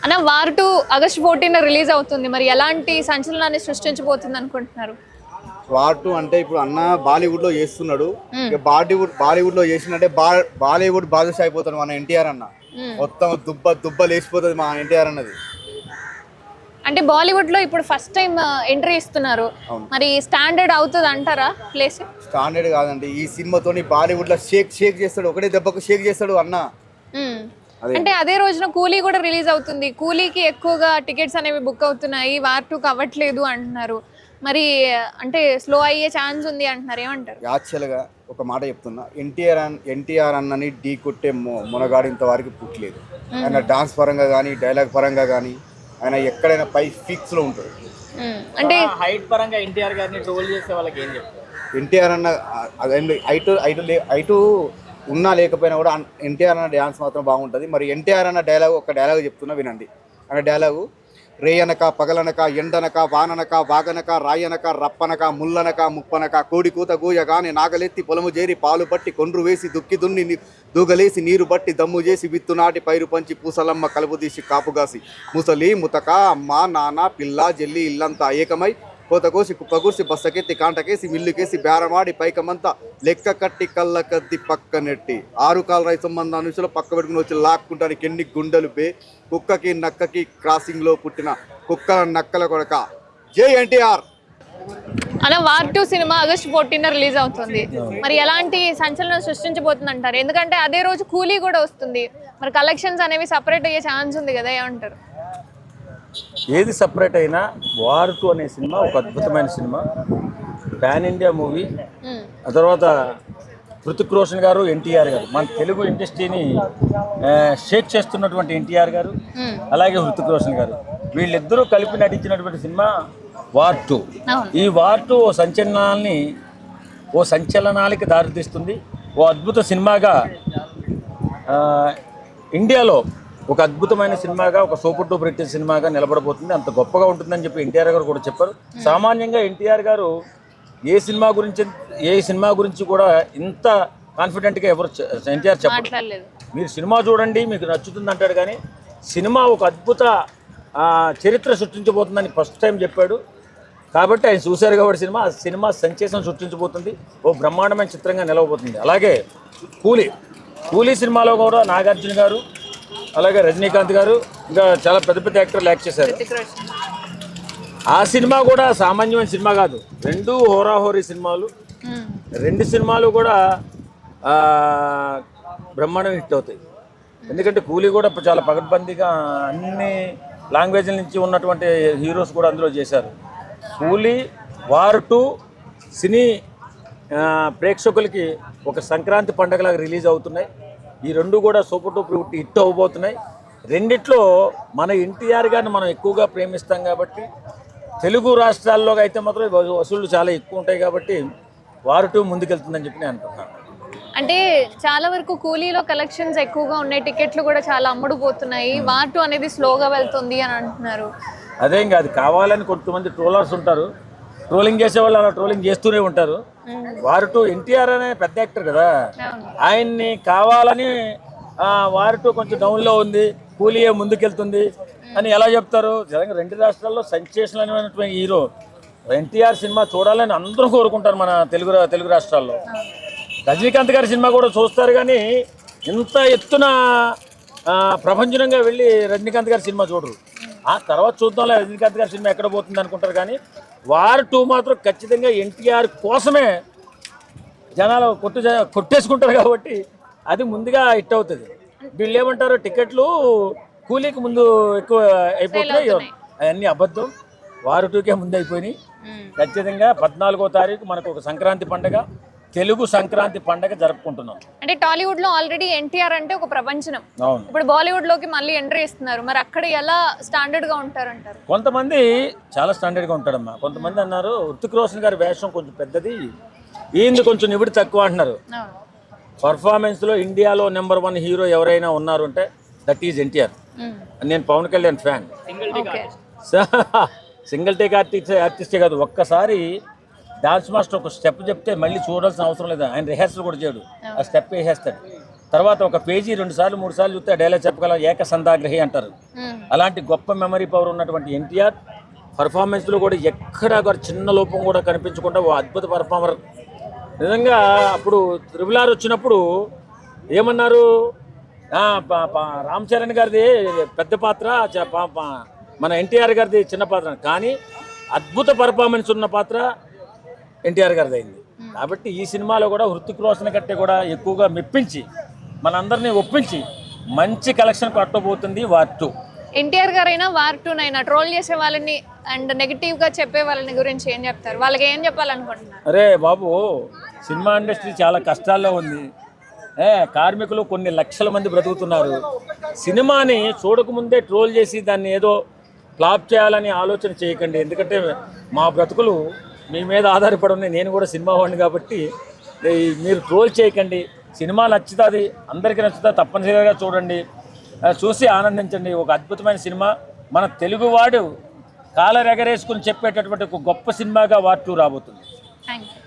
అన్న war 2 August 14 release అవుతుంది. మరి ఎలాంటి సంచలనాన్ని సృష్టించబోతుంది అనుకుంటున్నారు? వార్ 2 అంటే ఇప్పుడు అన్న బాలీవుడ్ లో చేస్తున్నాడు. ఇక బాలీవుడ్ లో చేసినట్టే బాలీవుడ్ బాదుషా అయిపోతాడు మన ఎన్టీఆర్ అన్న. మొత్తం దుబ్బ లేచిపోతుంది మా ఎన్టీఆర్ అన్నది. అంటే బాలీవుడ్ లో ఇప్పుడు ఫస్ట్ టైం ఎంట్రీ ఇస్తున్నారు. మరి స్టాండర్డ్ అవుతుంది అంటారా ప్లేస్? స్టాండర్డ్ కాదండి, ఈ సినిమాతోని బాలీవుడ్ లో షేక్ చేస్తాడు, ఒకటే దెబ్బకు షేక్ చేస్తాడు అన్న. అంటే అదే రోజున కూలీ కూడా రిలీజ్ అవుతుంది. కూలీకి ఎక్కువగా టికెట్స్ అనేవి బుక్ అవుతున్నాయి, వార్ 2 అవ్వట్లేదు అంటున్నారు. మరి అంటే స్లో అయ్యే ఛాన్స్ ఉంది అంటున్నారు, ఏమంటారు? యాక్చువల్గా ఒక మాట చెప్తున్నా, ఎన్టీఆర్ అన్నని ఢీ కొట్టే మునగాడు ఇంతవరకు పుట్టలేదు. ఆయన డాన్స్ పరంగా కానీ డైలాగ్ పరంగా కానీ ఆయన ఎక్కడైనా పై ఫిక్స్ లో ఉంటాడు. అంటే హైట్ పరంగా ఎన్టీఆర్ గారిని ట్రోల్ చేసే వాళ్ళకి ఏం చెప్తారు? ఎన్టీఆర్ అన్న ఐటు ఉన్నా లేకపోయినా కూడా ఎన్టీఆర్ అన్న డ్యాన్స్ మాత్రం బాగుంటుంది. మరి ఎన్టీఆర్ అన్న ఒక డైలాగ్ చెప్తున్నా వినండి. అన్న డైలాగు: రేయనక పగలనక ఎండనక వాననక వాగనక రాయనక రప్పనక ముల్లనక ముప్పనక కోడి కూత గూయగానే నాగలెత్తి పొలము చేరి పాలు పట్టి కొండ్రు వేసి దుక్కి దున్ని దూగలేసి నీరు బట్టి దమ్ము చేసి విత్తునాటి పైరు పంచి పూసలమ్మ కలుపు తీసి కాపుగాసి ముసలి ముతక అమ్మ నాన్న పిల్ల జల్లి ఇల్లంతా ఏకమై కోతకోసి కుప్పగూర్సి బస్తకెత్తి కాంటకేసి మిల్లుకేసి బేరమాడి పైకమంతా లెక్క కట్టి కళ్ళ కద్ది పక్క నెట్టి 6 కాల రైతు సంబంధ అనుషులు పక్క పెట్టుకుని వచ్చి లాక్కుంటానికి ఎన్ని గుండెలు కుక్కకి నక్కకి క్రాసింగ్ లో పుట్టిన కుక్కల నక్కల కొడక జై ఎన్టీఆర్. అలా వార్ 2 సినిమా ఆగస్ట్ 14 రిలీజ్ అవుతుంది. మరి ఎలాంటి సంచలనం సృష్టించబోతుంది అంటారు? ఎందుకంటే అదే రోజు కూలీ కూడా వస్తుంది. మరి కలెక్షన్స్ అనేవి సపరేట్ అయ్యే ఛాన్స్ ఉంది కదా, ఏమంటారు? ఏది సపరేట్ అయినా వార్ 2 అనే సినిమా ఒక అద్భుతమైన సినిమా, పాన్ ఇండియా మూవీ. ఆ తర్వాత హృతిక్ రోషన్ గారు, ఎన్టీఆర్ గారు, మన తెలుగు ఇండస్ట్రీని షేక్ చేస్తున్నటువంటి ఎన్టీఆర్ గారు, అలాగే హృతిక్ రోషన్ గారు, వీళ్ళిద్దరూ కలిపి నటించినటువంటి సినిమా వార్ 2. ఈ వార్ 2 ఓ సంచలనాలకి దారితీస్తుంది. ఓ అద్భుత సినిమాగా ఇండియాలో ఒక అద్భుతమైన సినిమాగా, ఒక సూపర్ డూపర్ హిట్ సినిమాగా నిలబడబోతుంది. అంత గొప్పగా ఉంటుందని చెప్పి ఎన్టీఆర్ గారు కూడా చెప్పారు. సామాన్యంగా ఎన్టీఆర్ గారు ఏ సినిమా గురించి కూడా ఇంత కాన్ఫిడెంట్గా ఎవరు ఎన్టీఆర్ చెప్పారు. మీరు సినిమా చూడండి మీకు నచ్చుతుంది అంటాడు, కానీ సినిమా ఒక అద్భుత చరిత్ర సృష్టించబోతుందని ఫస్ట్ టైం చెప్పాడు. కాబట్టి ఆయన చూశారు కాబట్టి సినిమా సెన్సేషన్ సృష్టించబోతుంది. ఓ బ్రహ్మాండమైన చిత్రంగా నిలవబోతుంది. అలాగే కూలీ సినిమాలో కూడా నాగార్జున గారు, అలాగే రజనీకాంత్ గారు, ఇంకా చాలా పెద్ద పెద్ద యాక్టర్లు యాక్ట్ చేశారు. ఆ సినిమా కూడా సామాన్యమైన సినిమా కాదు. 2 హోరాహోరీ సినిమాలు, 2 సినిమాలు కూడా బ్రహ్మాండం హిట్ అవుతాయి. ఎందుకంటే కూలీ కూడా చాలా పగడ్బందీగా అన్ని లాంగ్వేజ్ల నుంచి ఉన్నటువంటి హీరోస్ కూడా అందులో చేశారు. కూలీ, వార్ 2 సినీ ప్రేక్షకులకి ఒక సంక్రాంతి పండుగలాగా రిలీజ్ అవుతున్నాయి. ఈ 2 కూడా సూపర్ డూపర్ హిట్ అవ్వబోతున్నాయి. రెండిట్లో మన ఎన్టీఆర్ గారిని మనం ఎక్కువగా ప్రేమిస్తాం కాబట్టి, తెలుగు రాష్ట్రాల్లో అయితే మాత్రం వసూళ్లు చాలా ఎక్కువ ఉంటాయి కాబట్టి వార్ 2 ముందుకెళ్తుందని చెప్పి నేను అనుకుంటున్నాను. అంటే చాలా వరకు కూలీలో కలెక్షన్స్ ఎక్కువగా ఉన్నాయి, టికెట్లు కూడా చాలా అమ్ముడుపోతున్నాయి. వార్ 2 అనేది స్లోగా వెళ్తుంది అని అంటున్నారు. అదేం కాదు, కావాలని కొంతమంది ట్రోలర్స్ ఉంటారు, ట్రోలింగ్ చేసే వాళ్ళు అలా ట్రోలింగ్ చేస్తూనే ఉంటారు. వార్ 2 ఎన్టీఆర్ అనే పెద్ద యాక్టర్ కదా, ఆయన్ని కావాలని వార్ 2 కొంచెం డౌన్లో ఉంది, కూలీయే ముందుకెళ్తుంది అని ఎలా చెప్తారు? జనంగా 2 రాష్ట్రాల్లో సెన్సేషన్ అనేటువంటి హీరో ఎన్టీఆర్ సినిమా చూడాలని అందరూ కోరుకుంటారు మన తెలుగు రాష్ట్రాల్లో. రజనీకాంత్ గారి సినిమా కూడా చూస్తారు, కానీ ఇంత ఎత్తున ప్రపంచంగా వెళ్ళి రజనీకాంత్ గారి సినిమా చూడరు. ఆ తర్వాత చూద్దాంలే రజనీకాంత్ గారి సినిమా ఎక్కడ పోతుంది అనుకుంటారు. కానీ వార్ 2 మాత్రం ఖచ్చితంగా ఎన్టీఆర్ కోసమే జనాలు కొట్టేసుకుంటారు కాబట్టి అది ముందుగా హిట్ అవుతుంది. వీళ్ళు ఏమంటారు, టికెట్లు కూలీకి ముందు ఎక్కువ అయిపోతున్నాయి, అవన్నీ అబద్ధం. వార్ 2కే ముందు అయిపోయినాయి. ఖచ్చితంగా 14వ తారీఖు మనకు ఒక సంక్రాంతి పండుగ, తెలుగు సంక్రాంతి పండుగ జరుపుకుంటున్నాం. అంటే టాలీవుడ్ లో ఆల్రెడీ ఎన్టీఆర్ అంటే ఒక ప్రపంచం. ఇప్పుడు బాలీవుడ్ లోకి మళ్ళీ ఎంట్రీ ఇస్తున్నారు. మరి అక్కడ ఎలా స్టాండర్డ్ గా ఉంటారంటారు? కొంతమంది చాలా స్టాండర్డ్ గా ఉంటారమ్మా. కొంతమంది అన్నారు హృతిక్ రోషన్ గారి వేషం కొంచెం పెద్దది, ఈయన కొంచెం నివిడి తక్కువ అంటున్నారు. పర్ఫార్మెన్స్ లో ఇండియాలో నెంబర్ 1 హీరో ఎవరైనా ఉన్నారు అంటే దట్ ఈజ్ ఎన్టీఆర్. నేను Pawan Kalyan fan. Single take ఆర్టిస్టే కాదు, ఒక్కసారి డాన్స్ మాస్టర్ ఒక స్టెప్ చెప్తే మళ్ళీ చూడాల్సిన అవసరం లేదు. ఆయన రిహార్సల్ కూడా చేయడు, ఆ స్టెప్ వేసేస్తాడు. తర్వాత ఒక పేజీ 2 సార్లు 3 సార్లు చూస్తే డైలాగ్ చెప్పగల ఏకసంధాగ్రహి అంటారు. అలాంటి గొప్ప మెమరీ పవర్ ఉన్నటువంటి ఎన్టీఆర్ పర్ఫార్మెన్స్లో కూడా ఎక్కడా కూడా చిన్న లోపం కూడా కనిపించకుండా ఓ అద్భుత పర్ఫార్మర్. నిజంగా అప్పుడు RRR వచ్చినప్పుడు ఏమన్నారు, రామ్ చరణ్ గారిది పెద్ద పాత్ర, మన ఎన్టీఆర్ గారిది చిన్న పాత్ర, కానీ అద్భుత పర్ఫార్మెన్స్ ఉన్న పాత్ర ఎన్టీఆర్ గారిది అయింది. కాబట్టి ఈ సినిమాలో కూడా హృతిక్ రోషన్ కంటే కూడా ఎక్కువగా మెప్పించి మనందరినీ ఒప్పించి మంచి కలెక్షన్ కట్టబోతుంది వార్ 2. ఎన్టీఆర్ గారైనా వార్ 2 నైనా ట్రోల్ చేసే వాళ్ళని అండ్ నెగిటివ్ గా చెప్పే వాళ్ళని గురించి ఏం చెప్తారు? వాళ్ళకి ఏం చెప్పాలనుకుంటున్నారు? అరే బాబు, సినిమా ఇండస్ట్రీ చాలా కష్టాల్లో ఉంది. కార్మికులు కొన్ని లక్షల మంది బ్రతుకుతున్నారు. సినిమాని చూడకముందే ట్రోల్ చేసి దాన్ని ఏదో ఫ్లాప్ చేయాలని ఆలోచన చేయకండి. ఎందుకంటే మా బ్రతుకులు మీ మీద ఆధారపడి ఉన్నాయి. నేను కూడా సినిమా వాడిని కాబట్టి మీరు ట్రోల్ చేయకండి. సినిమా నచ్చుతుంది, అందరికీ నచ్చుతుంది, తప్పనిసరిగా చూడండి, చూసి ఆనందించండి. ఒక అద్భుతమైన సినిమా, మన తెలుగువాడు కాలరెగరేసుకుని చెప్పేటటువంటి ఒక గొప్ప సినిమాగా వార్ 2 రాబోతుంది. Thank you.